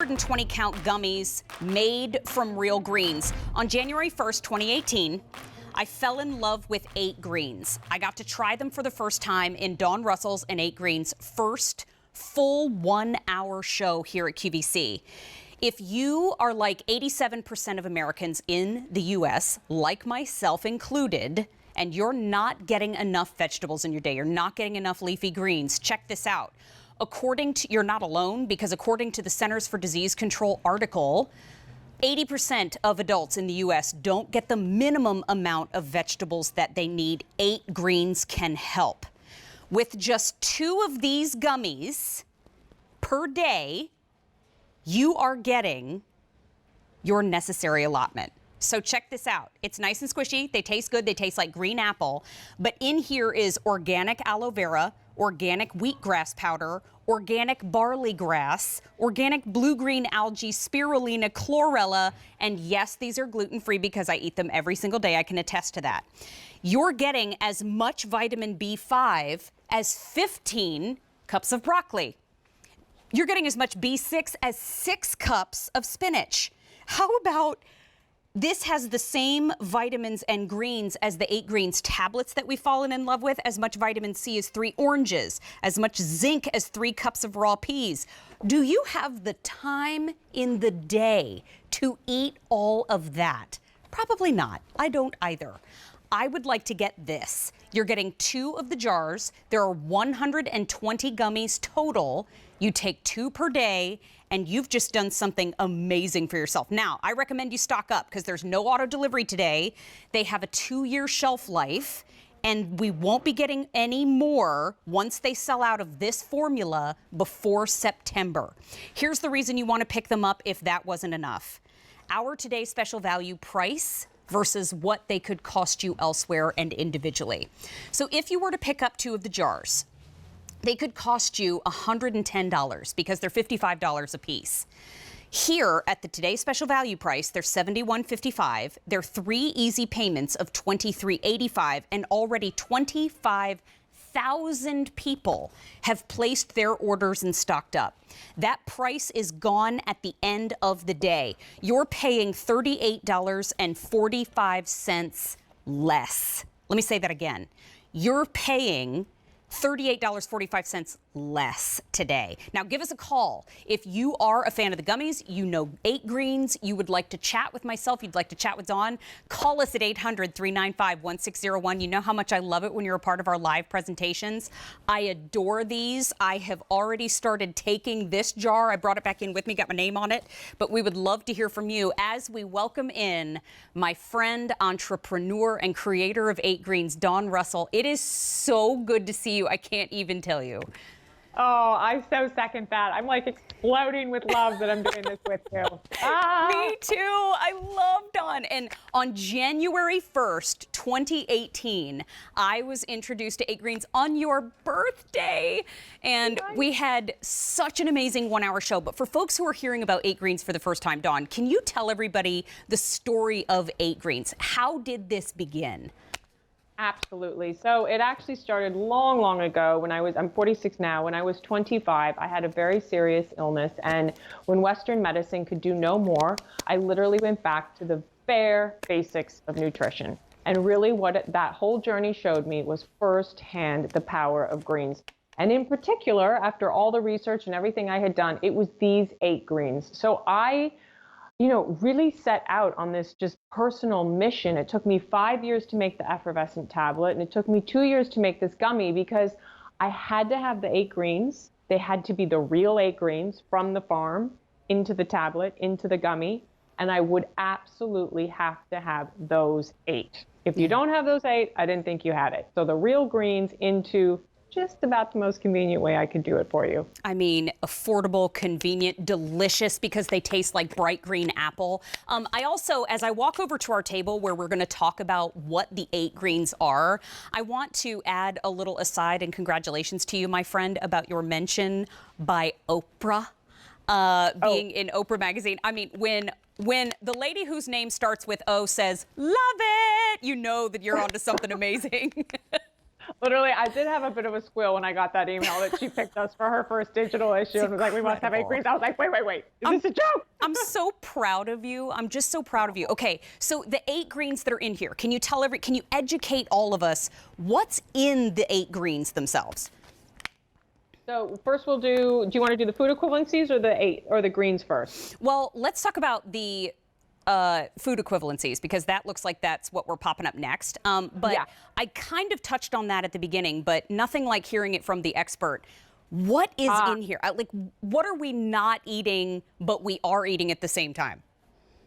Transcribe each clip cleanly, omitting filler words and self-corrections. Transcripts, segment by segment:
120 count gummies made from real greens. On January 1st, 2018, I fell in love with 8Greens. I got to try them for the first time in Dawn Russell's and 8Greens' first full 1 hour show here at QVC. If you are like 87% of Americans in the U.S., like myself included, and you're not getting enough vegetables in your day, you're not getting enough leafy greens, check this out. You're not alone, because according to the Centers for Disease Control article, 80% of adults in the U.S. don't get the minimum amount of vegetables that they need. 8Greens can help. With just 2 of these gummies per day, you are getting your necessary allotment. So check this out. It's nice and squishy. They taste good. They taste like green apple. But in here is organic aloe vera, organic wheatgrass powder, organic barley grass, organic blue-green algae, spirulina, chlorella, and yes, these are gluten-free because I eat them every single day. I can attest to that. You're getting as much vitamin B5 as 15 cups of broccoli. You're getting as much B6 as 6 cups of spinach. How about this has the same vitamins and greens as the 8Greens tablets that we've fallen in love with, as much vitamin C as 3 oranges, as much zinc as 3 cups of raw peas. Do you have the time in the day to eat all of that? Probably not. I don't either. I would like to get this. You're getting 2 of the jars. There are 120 gummies total. You take 2 per day, and you've just done something amazing for yourself. Now, I recommend you stock up because there's no auto delivery today. They have a 2-year shelf life, and we won't be getting any more once they sell out of this formula before September. Here's the reason you want to pick them up if that wasn't enough. Our today's special value price versus what they could cost you elsewhere and individually. So if you were to pick up 2 of the jars, they could cost you $110 because they're $55 a piece. Here at the today's special value price, they're $71.55. They're 3 easy payments of $23.85, and already 25,000 people have placed their orders and stocked up. That price is gone at the end of the day. You're paying $38.45 less. Let me say that again. You're paying $38.45 less today. Now give us a call. If you are a fan of the gummies, you know 8Greens, you would like to chat with myself, you'd like to chat with Dawn, call us at 800-395-1601. You know how much I love it when you're a part of our live presentations. I adore these. I have already started taking this jar. I brought it back in with me, got my name on it, but we would love to hear from you as we welcome in my friend, entrepreneur, and creator of 8Greens, Dawn Russell. It is so good to see you. I can't even tell you. Oh, I so second that. I'm like exploding with love that I'm doing this with you. Me too. I love Dawn. And on January 1st, 2018, I was introduced to 8Greens on your birthday. And we had such an amazing 1 hour show. But for folks who are hearing about 8Greens for the first time, Dawn, can you tell everybody the story of 8Greens? How did this begin? Absolutely. So it actually started long, long ago when I'm 46 now. When I was 25, I had a very serious illness. And when Western medicine could do no more, I literally went back to the bare basics of nutrition. And really that whole journey showed me was firsthand the power of greens. And in particular, after all the research and everything I had done, it was these 8Greens. So I really set out on this just personal mission. It took me 5 years to make the effervescent tablet, and it took me 2 years to make this gummy because I had to have the 8Greens. They had to be the real 8Greens from the farm into the tablet, into the gummy, and I would absolutely have to have those 8. If you don't have those 8, I didn't think you had it. So the real greens into just about the most convenient way I could do it for you. I mean, affordable, convenient, delicious, because they taste like bright green apple. I also, as I walk over to our table where we're going to talk about what the 8Greens are, I want to add a little aside and congratulations to you, my friend, about your mention by Oprah, being in Oprah magazine. I mean, when the lady whose name starts with O says, "Love it," you know that you're onto something amazing. Literally, I did have a bit of a squeal when I got that email that she picked us for her first digital issue and was like, we must have 8Greens. I was like, wait, is this a joke? I'm so proud of you. I'm just so proud of you. Okay, so the 8Greens that are in here, can you educate all of us what's in the 8Greens themselves? So first do you want to do the food equivalencies or the greens first? Well, let's talk about the food equivalencies, because that looks like that's what we're popping up next. But yeah. I kind of touched on that at the beginning, but nothing like hearing it from the expert. What is in here? Like, what are we not eating, but we are eating at the same time?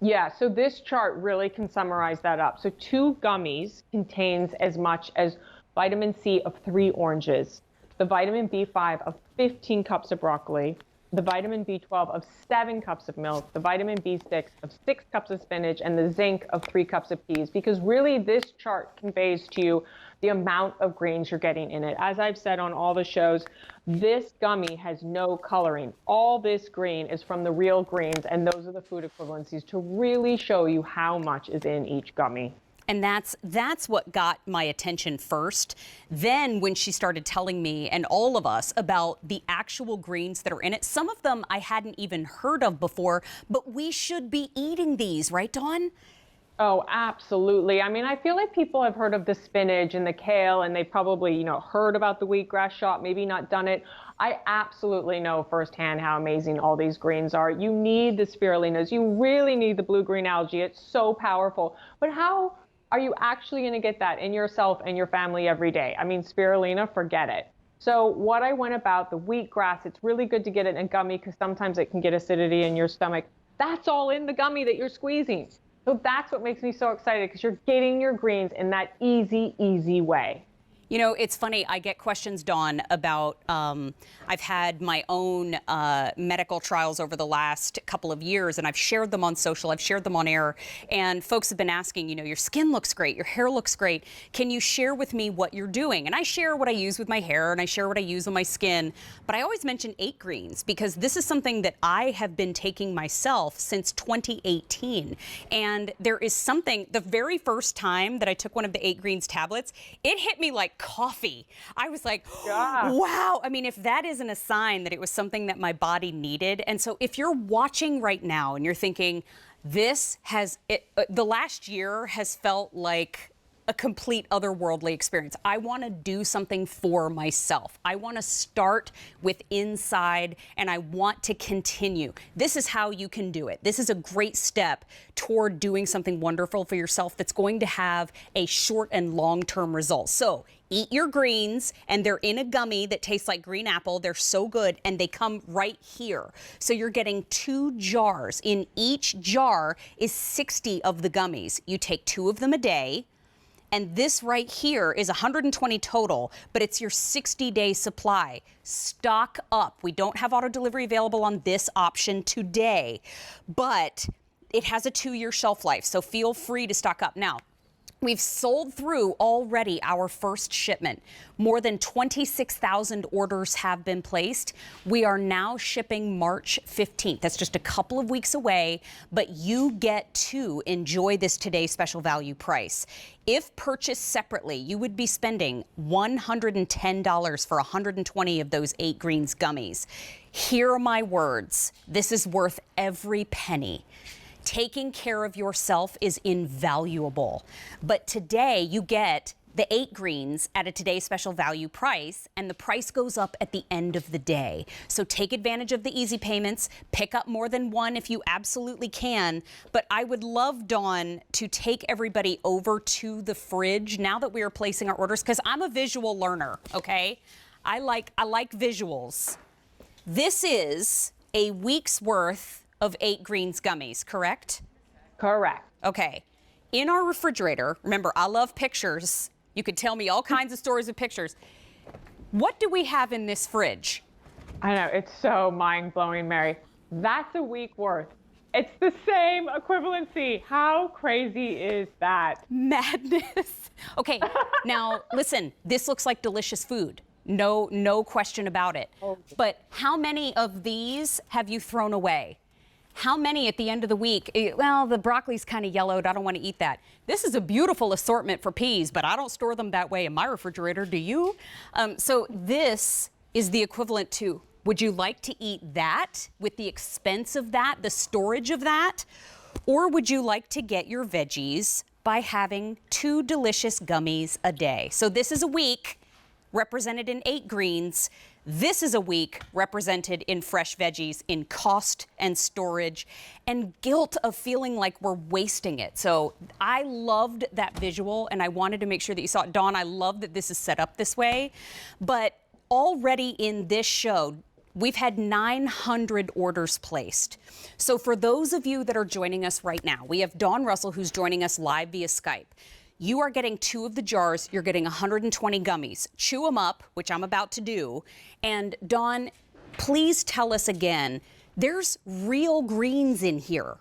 Yeah, so this chart really can summarize that up. So 2 gummies contains as much as vitamin C of 3 oranges, the vitamin B5 of 15 cups of broccoli, the vitamin B12 of 7 cups of milk, the vitamin B6 of 6 cups of spinach, and the zinc of 3 cups of peas, because really this chart conveys to you the amount of greens you're getting in it. As I've said on all the shows, this gummy has no coloring. All this green is from the real greens, and those are the food equivalencies to really show you how much is in each gummy. And that's what got my attention first. Then when she started telling me and all of us about the actual greens that are in it, some of them I hadn't even heard of before, but we should be eating these, right, Dawn? Oh, absolutely. I mean, I feel like people have heard of the spinach and the kale, and they probably, heard about the wheatgrass shot, maybe not done it. I absolutely know firsthand how amazing all these greens are. You need the spirulinas. You really need the blue-green algae. It's so powerful. But how are you actually going to get that in yourself and your family every day? I mean, spirulina, forget it. So what I went about, the wheatgrass, it's really good to get it in a gummy because sometimes it can get acidity in your stomach. That's all in the gummy that you're squeezing. So that's what makes me so excited, because you're getting your greens in that easy way. You know, it's funny, I get questions, Dawn, about, I've had my own medical trials over the last couple of years, and I've shared them on social, I've shared them on air, and folks have been asking, your skin looks great, your hair looks great, can you share with me what you're doing? And I share what I use with my hair, and I share what I use on my skin, but I always mention 8Greens, because this is something that I have been taking myself since 2018, and there is something, the very first time that I took one of the 8Greens tablets, it hit me like coffee. I was like, wow. I mean, if that isn't a sign that it was something that my body needed. And so if you're watching right now and you're thinking, the last year has felt like a complete otherworldly experience. I want to do something for myself. I want to start with inside, and I want to continue. This is how you can do it. This is a great step toward doing something wonderful for yourself that's going to have a short and long-term result. So eat your greens, and they're in a gummy that tastes like green apple. They're so good, and they come right here. So you're getting 2 jars. In each jar is 60 of the gummies. You take 2 of them a day. And this right here is 120 total, but it's your 60-day supply. Stock up. We don't have auto delivery available on this option today, but it has a 2-year shelf life, so feel free to stock up. Now, we've sold through already our first shipment. More than 26,000 orders have been placed. We are now shipping March 15th. That's just a couple of weeks away, but you get to enjoy this today's special value price. If purchased separately, you would be spending $110 for 120 of those 8Greens gummies. Hear my words. This is worth every penny. Taking care of yourself is invaluable. But today you get the 8Greens at a today's special value price, and the price goes up at the end of the day. So take advantage of the easy payments, pick up more than one if you absolutely can. But I would love, Dawn, to take everybody over to the fridge now that we are placing our orders, because I'm a visual learner, okay? I like visuals. This is a week's worth of 8Greens gummies, correct? Correct. Okay. In our refrigerator, remember, I love pictures. You could tell me all kinds of stories of pictures. What do we have in this fridge? I know, it's so mind-blowing, Mary. That's a week worth. It's the same equivalency. How crazy is that? Madness. Okay, now listen, this looks like delicious food. No question about it. But how many of these have you thrown away? How many at the end of the week? Well, the broccoli's kind of yellowed. I don't want to eat that. This is a beautiful assortment for peas, but I don't store them that way in my refrigerator. Do you? So this is the equivalent to, would you like to eat that with the expense of that, the storage of that? Or would you like to get your veggies by having 2 delicious gummies a day? So this is a week represented in 8Greens. This is a week represented in fresh veggies, in cost and storage and guilt of feeling like we're wasting it. So I loved that visual and I wanted to make sure that you saw it. Dawn, I love that this is set up this way. But already in this show, we've had 900 orders placed. So for those of you that are joining us right now, we have Dawn Russell who's joining us live via Skype. You are getting 2 of the jars. You're getting 120 gummies. Chew them up, which I'm about to do. And Dawn, please tell us again, there's real greens in here.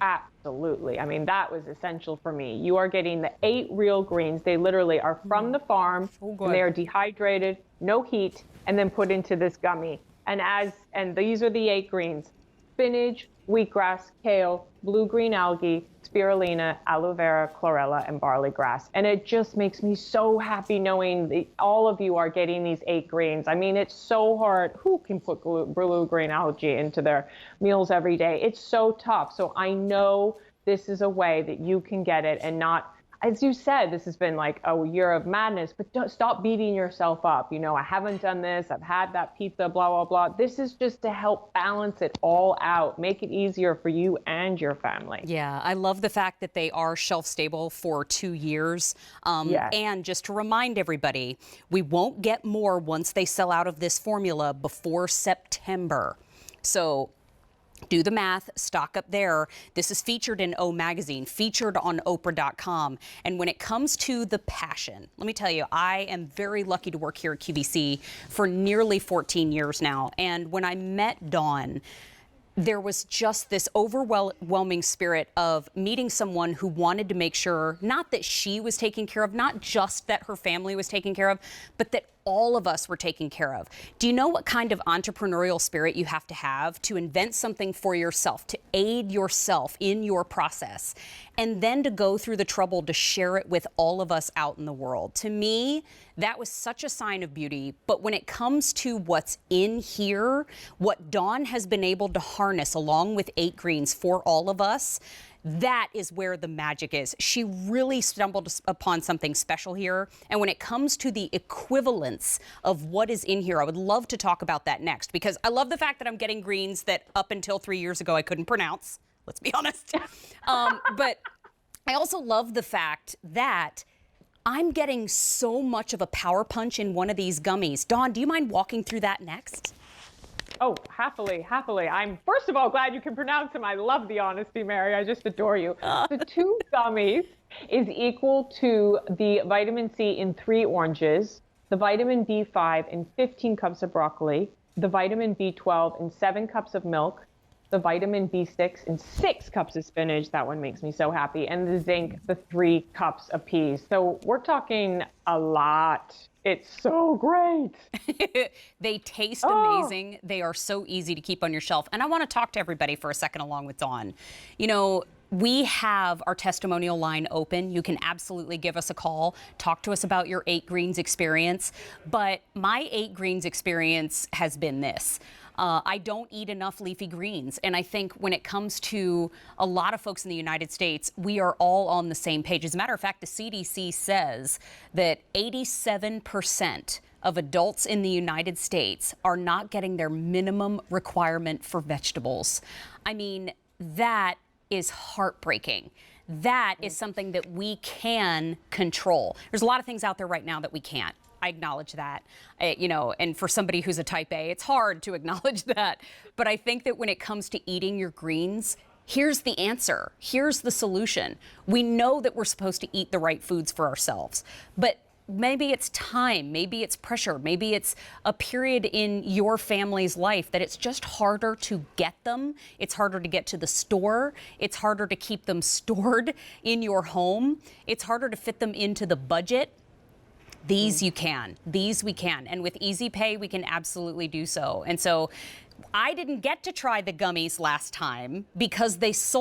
Absolutely. I mean, that was essential for me. You are getting the 8 real greens. They literally are from the farm. So good. And they are dehydrated, no heat, and then put into this gummy. And these are the 8 greens: spinach, wheatgrass, kale, blue-green algae, spirulina, aloe vera, chlorella, and barley grass. And it just makes me so happy knowing that all of you are getting these 8 greens. I mean, it's so hard. Who can put blue-green algae into their meals every day? It's so tough. So I know this is a way that you can get it and not, as you said, this has been like a year of madness, but don't stop beating yourself up. You know, I haven't done this, I've had that pizza, blah, blah, blah. This is just to help balance it all out, make it easier for you and your family. Yeah, I love the fact that they are shelf stable for 2 years. Yes. And just to remind everybody, we won't get more once they sell out of this formula before September. So do the math, stock up there. This is featured in O Magazine, featured on Oprah.com. And when it comes to the passion, let me tell you, I am very lucky to work here at QVC for nearly 14 years now. And when I met Dawn, there was just this overwhelming spirit of meeting someone who wanted to make sure, not that she was taken care of, not just that her family was taken care of, but that all of us were taken care of. Do you know what kind of entrepreneurial spirit you have to invent something for yourself, to aid yourself in your process, and then to go through the trouble to share it with all of us out in the world? To me, that was such a sign of beauty. But when it comes to what's in here, what Dawn has been able to harness along with 8Greens for all of us, that is where the magic is. She really stumbled upon something special here. And when it comes to the equivalence of what is in here, I would love to talk about that next, because I love the fact that I'm getting greens that up until 3 years ago I couldn't pronounce. Let's be honest. But I also love the fact that I'm getting so much of a power punch in one of these gummies. Dawn, do you mind walking through that next? Oh, happily, happily. I'm, first of all, glad you can pronounce them. I love the honesty, Mary. I just adore you. The 2 gummies is equal to the vitamin C in 3 oranges, the vitamin B5 in 15 cups of broccoli, the vitamin B12 in 7 cups of milk, the vitamin B6 in 6 cups of spinach. That one makes me so happy. And the zinc, the 3 cups of peas. So we're talking a lot. It's so great. They taste amazing. They are so easy to keep on your shelf. And I want to talk to everybody for a second along with Dawn. You know, we have our testimonial line open. You can absolutely give us a call. Talk to us about your 8Greens experience. But my 8Greens experience has been this. I don't eat enough leafy greens. And I think when it comes to a lot of folks in the United States, we are all on the same page. As a matter of fact, the CDC says that 87% of adults in the United States are not getting their minimum requirement for vegetables. I mean, that is heartbreaking. That is something that we can control. There's a lot of things out there right now that we can't. I acknowledge that, you know, and for somebody who's a type A, it's hard to acknowledge that. But I think that when it comes to eating your greens, here's the answer. Here's the solution. We know that we're supposed to eat the right foods for ourselves, but maybe it's time, maybe it's pressure, maybe it's a period in your family's life that it's just harder to get them. It's harder to get to the store. It's harder to keep them stored in your home. It's harder to fit them into the budget. These you can. These we can. And with Easy Pay, we can absolutely do so. And so I didn't get to try the gummies last time because they sold